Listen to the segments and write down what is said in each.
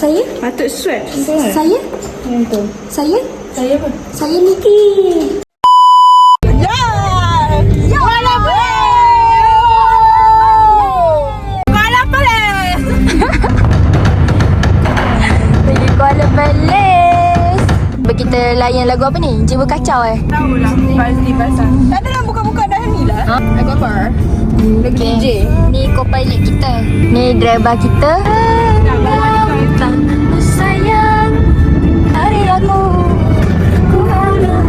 Saya? Patut sweat. Saya? Betul. Saya? Saya apa? Saya Niki. Kuala Perlis. Kita layan lagu apa ni? Jiwa Kacau Tahu lah. Pasti pasal. Tak adalah buka-buka dah ni lah. Lagu apa? Lagu DJ. Ni co-pilot kita. Ni driver kita. Sayang, hari aku ku harap.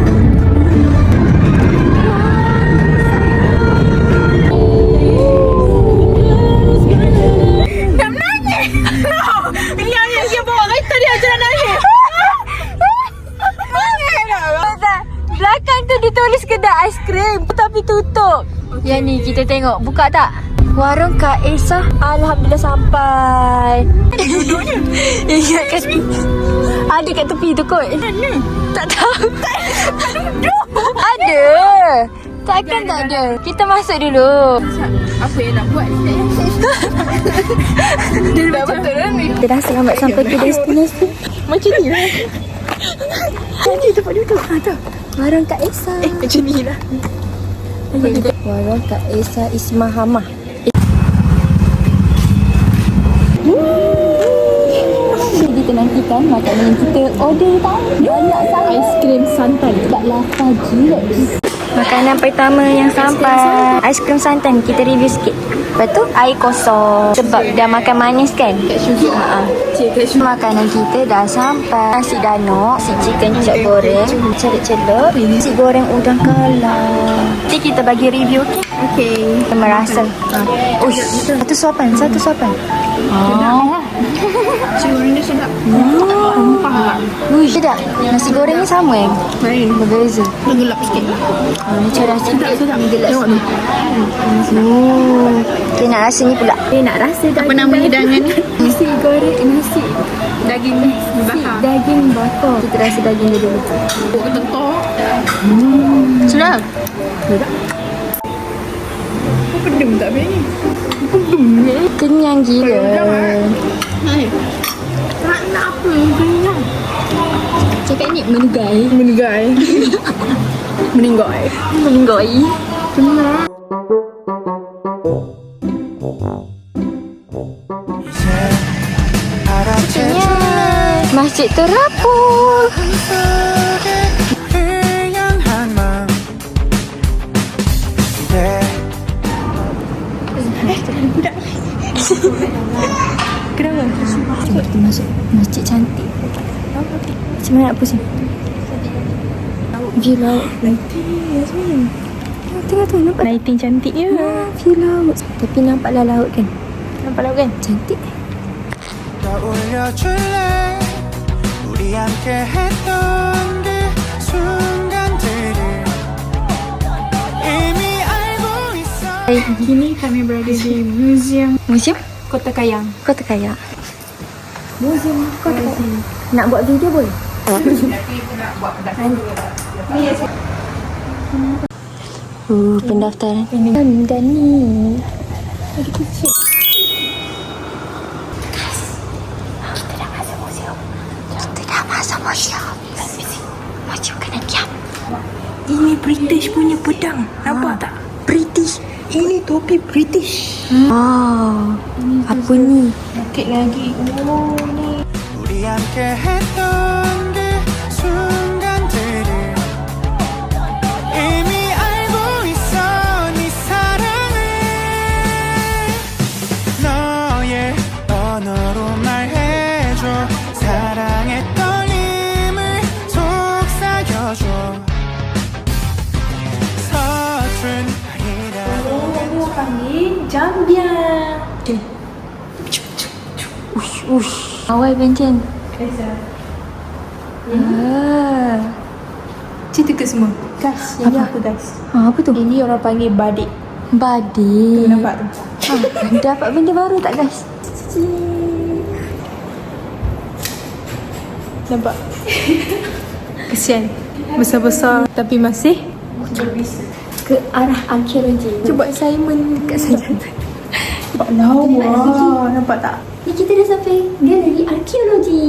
Nak menangis. Ini ayah dia bawa kereta dia ajaran nangis. Belakang tu ditulis kedai aiskrim tapi tutup. Yang ni kita tengok. Buka tak? Warung Kak Esa. Alhamdulillah sampai. Duduknya. Ingat kan? Ada kat tepi tu kot. Mana? Tak tahu. Ada. Takkan tak ada. Kita masuk dulu. Apa yang nak buat ni? Dia dah betul lah ni. Kita dah selamat sampai ke destinasi. Macam ni lah. Jadi tempat duduk. Tak. Warung Kak Esa. Macam ni lah. Warung Kak Esa Ismahamah. Jadi kita nantikan makanan yang kita order tau. Banyak sangat. Aiskrim santan. Tak lapar gila. Makanan pertama yang sampai. Aiskrim santan. Kita review sikit. Lepas tu air kosong. Sebab dah makan manis kan. Makanan kita dah sampai. Nasi danok, nasi chicken chop goreng, celup-celup, nasi goreng udang kalah. Nanti kita bagi review, okey? Okay. Kita merasa. Uish, satu suapan. Nasi goreng dia sedap. Uish, sedap. Nasi goreng ni sama Lain. berbeza. Dia gelap sikit. Macam rasa Sedap. gelap. Tengok ni. Dia nak rasa ni pula. Dia nak rasa Apa nama hidangan ni? nasi goreng, nasi Daging bakar. daging bakar. Kita rasa daging dia dulu. Buk ketentok. Sedap. Apa pedem tak habis ni? Kenyang gila. Hai. Tak nak apa yang kenyang. Cakap ni menegai. Meninggai. Meninggai. Menenggai. Benar. Masjid terapung. Kenapa? Cuba kita masuk masjid cantik. Macam mana nak pusing? View laut. Tengok tu, nampak? Lighting cantik je. View laut. Tapi nampaklah laut kan? Nampak laut kan? Cantik. 떠올려줄래 우리 함께 했던 그 순간들을 이미 알고 있어. Kini kami berada di Museum Museum? Kota Kayang. Kota Kaya. Museum Kota Kaya. Nak buat video boleh? Pendaftaran. Dan ni. Lagi kecil. Macam kena diam. Ini British punya pedang. Nampak tak? British. Ini topi British. Apa ni? Sikit lagi. Oh, ni. 우리 함께 했던 그 순간들을 이미 알고 있어 네 사랑을 너의 언어로 말해줘 사랑의 떨림을 속삭여줘 서툰 말이라도 Orang panggil Jambian. Ush. Awal bencen. Cerita ke semua? Guys, ini apa guys? Apa tu? Ini orang panggil badik. Badik. Nampak tu? Dapat benda baru tak guys? Nampak? Kesian. Besar-besar tapi masih Ke arah akhiran je. Cuba Simon kat sana. Lawa. Nampak tak? Ni kita dah sampai galeri arkeologi.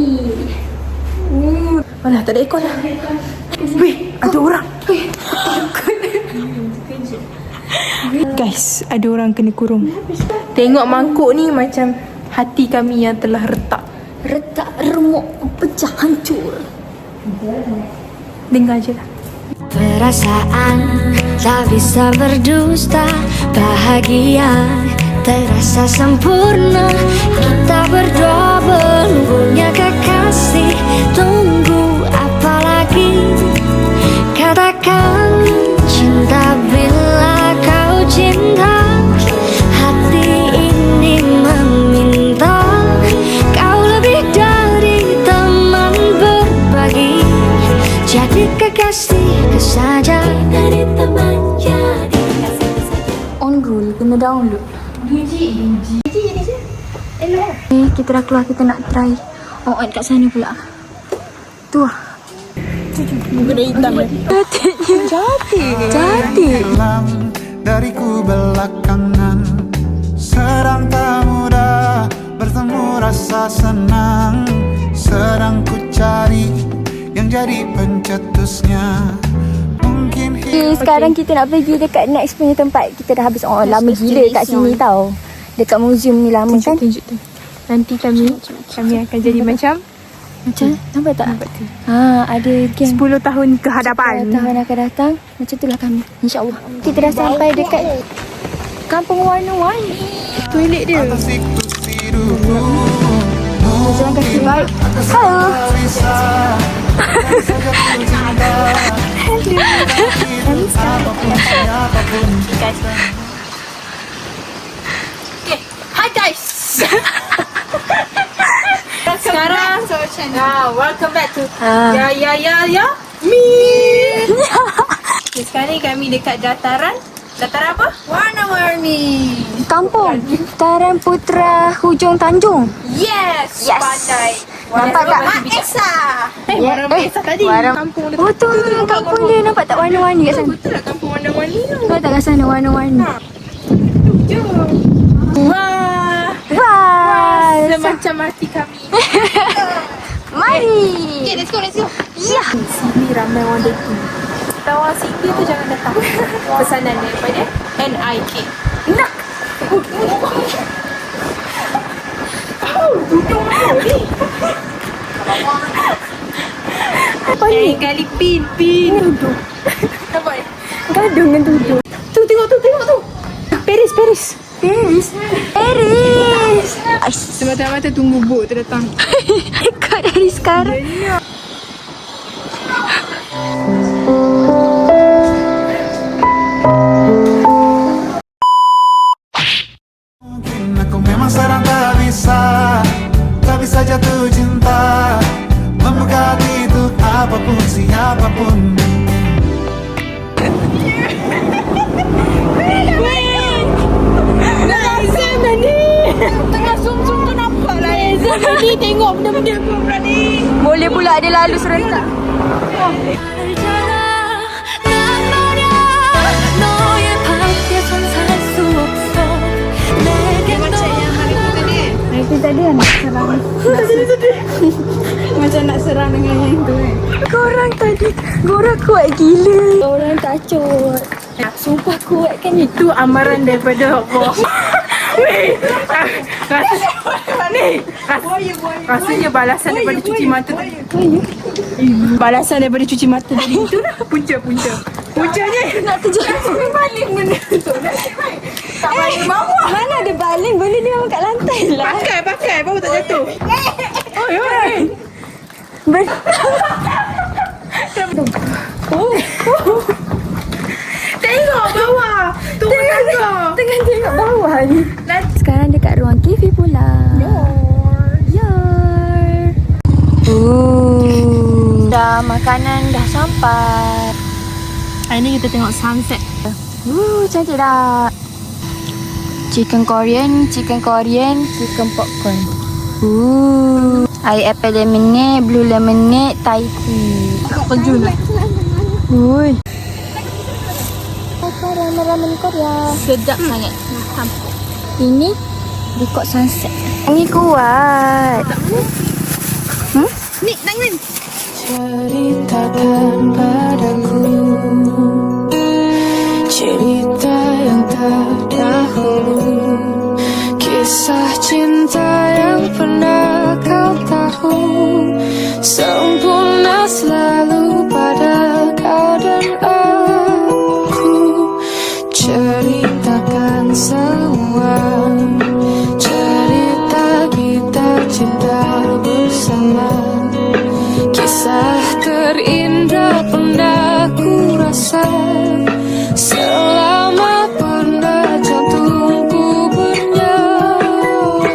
Alah, tak ada aircon lah. Weh, ada orang. Guys, ada orang kena kurung. Tengok mangkuk ni macam hati kami yang telah retak. Retak, remuk, pecah, hancur. Dengar je lah. Perasaan tak bisa berdusta, bahagia terasa sempurna. Kita berdua belum punya kekasih, tunggu apa lagi? Katakan cinta bila kau cinta. Hati ini meminta kau lebih dari teman berbagi, jadi kekasih saja dari teman, jadi kekasih saja. On roll, kena download. Kita dah keluar, kita nak try. Oh, kat sana pula. Tu lah. Muka dah hitam. Cantik. Hilang dariku belakangan, sedang tak mudah bertemu rasa senang. Sedang ku cari yang jadi pencetusnya. Mungkin Okay, sekarang kita nak pergi dekat next punya tempat. Kita dah habis lama gila kat sini tau. Dekat museum ni lama kan. Tunjuk tu. Nanti kami akan jadi macam Nampak tak? Ada game 10 tahun ke hadapan. tahun akan datang. Macam itulah kami, InsyaAllah. Kita dah sampai dekat Kampung Warna-Warni. Toilet dia. atas siklus hidupku, Jalan kaki baik. Halo. bisa tak saja ku cinta. Apapun siapapun. Hi guys. Sekarang welcome back to Ya Me. Okay, sekarang ni kami dekat dataran apa? Warna-Warni. Kampung Dataran Putra Hujung Tanjung. Yes. Yes. Pandai. Nampak tak? Esa. Ya, Warna Esa tadi. Kampung tu kampung dia, nampak tak warna-warni kat sana? Betul lah kampung Warna-Warni tu. Nampak tak kat sana warna-warni? Jom. Wah. Wah. Semacam hati kami. Mari. Okay, let's go. Ya. Sini ramai orang dating. Tawar single tu jangan datang. Pesanan daripada NIK. Nak. Duduk ni. Apa ni? Kali pin. Duduk. Nampak ni? Gaduh dengan duduk. Tu, tengok tu. Paris. Semata-mata tunggu bot tu datang. Ikut dari sekarang. Mungkin aku memang sedang tak bisa jatuh cinta, membuka hati untuk apapun siapapun. Tengah zoom tu nampak lah Azam ni tengok benda-benda pun berani. Boleh pula dia lalu serentak. Itu tadi nak serang. Macam nak serang dengan yang tu Korang kuat gila. Korang tacut. Sumpah kuat kan ni. itu amaran daripada Allah. Weh, rasanya balasan daripada cuci mata tadi. Balasan daripada cuci mata tadi itu lah puncanya Nak terjatuh. balik benda tu. Tak balik bawah. Mana ada baling? Boleh dia memang kat lantai lah. Pakai baru tak jatuh. Oi. Tengok bawah. Tu Tengah tengok bawah ni. Sekarang dekat ruang kafe pula. Yor. Dah makanan dah sampai. Hari ni kita tengok sunset. Cantik dah. Chicken Korean, chicken popcorn. Air apple lemonade, blue lemonade, Thai tea. Terjun lah. Ui. Ramen Korea. Sedap sangat. Ini Record sunset. Angin kuat. Ni, tangan. ceritakan padaku cerita yang terdahulu, kisah cinta yang pernah kau tahu, sempurna selalu pada kau dan aku. Ceritakan semua cerita kita cinta bersama, kisah terindah pernah ku rasa selama pernah jantungku bernyawa.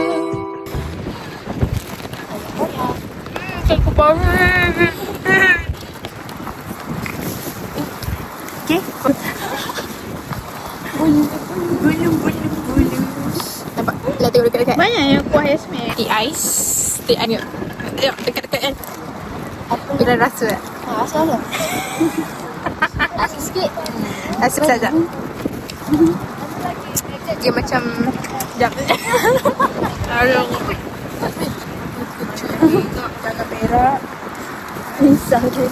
Aku bangun. Okay. Bulung. Nampak? Lah tengok dekat-dekat. Banyak yang kuah Yasmin. Tea ais. Tea onion. Tengok dekat-dekat kan. Bila rasa tak? Rasa apa? Rasa sikit. Rasa sekejap. Dia macam sekejap. Aduh. Jangan berak. Risau je.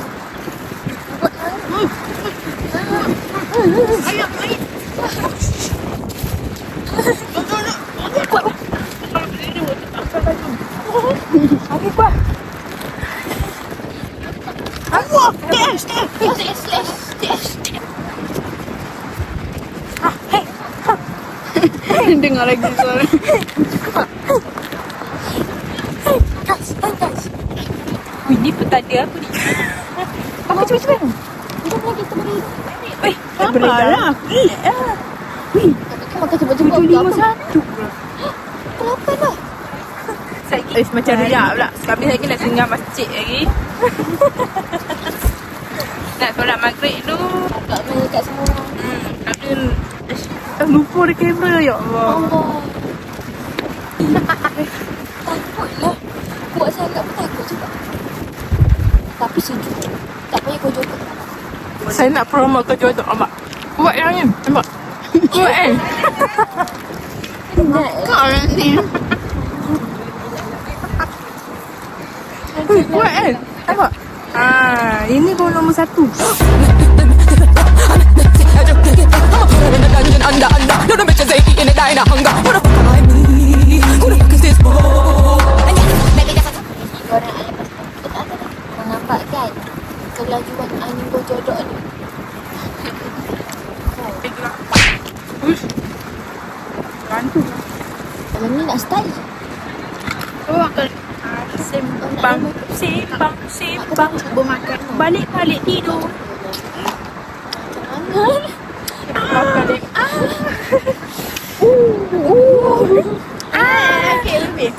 Aku kuah. Dengar lagi suara. Wih, ni petanda apa ni? Apa cepat-cepat? Jom lagi kita beri. Wih, sabarlah. Pelik lah. Kau makan cepat-cepat. 751 pula. Berapa dah? Macam riak pula. Habis lagi nak singgah masjid lagi. Nak solat maghrib tu. Tak main kat semua orang. Lupa ada kamera, ya Allah. Allah. Takutlah. Buat sangat pun takut juga. Tapi sejuk. Tak payah kau jodoh. Saya nak promo ke jodoh, nampak? Kuat yang ni, nampak? Kuat kan? Kau orang ni. Kuat kan? Nampak? Ini gol nombor 1. Kau nampak kan? Kelajuan angin kau jodoh ni. Bantu. Kalau ni nak style. Oh, akan sembang. Cuba makan. Balik tidur. Jangan. Balik. Okay, lebih.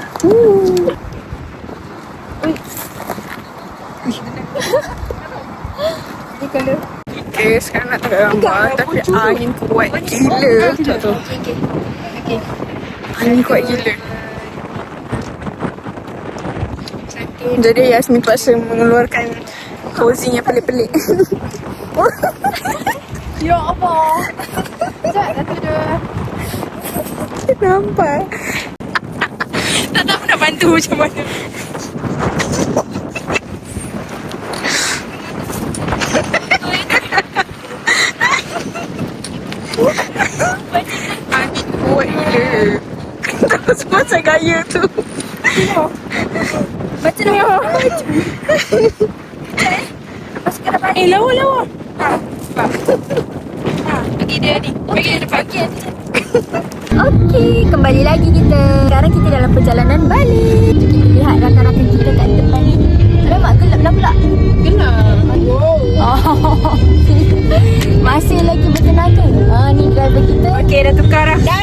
Ni kalau okay, sekarang nak tengok gambar tapi angin kuat gila. Okay. Angin kuat gila. Jadi Yasmin terpaksa mengeluarkan posing yang pelik-pelik. Ya Allah. Sekejap, satu dua. Nampak. Tak tahu nak bantu macam mana. Angin kuat gila. Terus macam gaya tu. Baca dah. Lepas ke depan. Lawa. Bagi dia ni. Bagi dia depan. Okey, kembali lagi kita. Sekarang kita dalam perjalanan balik. Kita lihat rakan-rakan kita kat depan ni. Alamak, gelap dah pula. Gelap. Oh. Masih lagi bertenaga. Ni driver kita. Okey, dah tukar dah.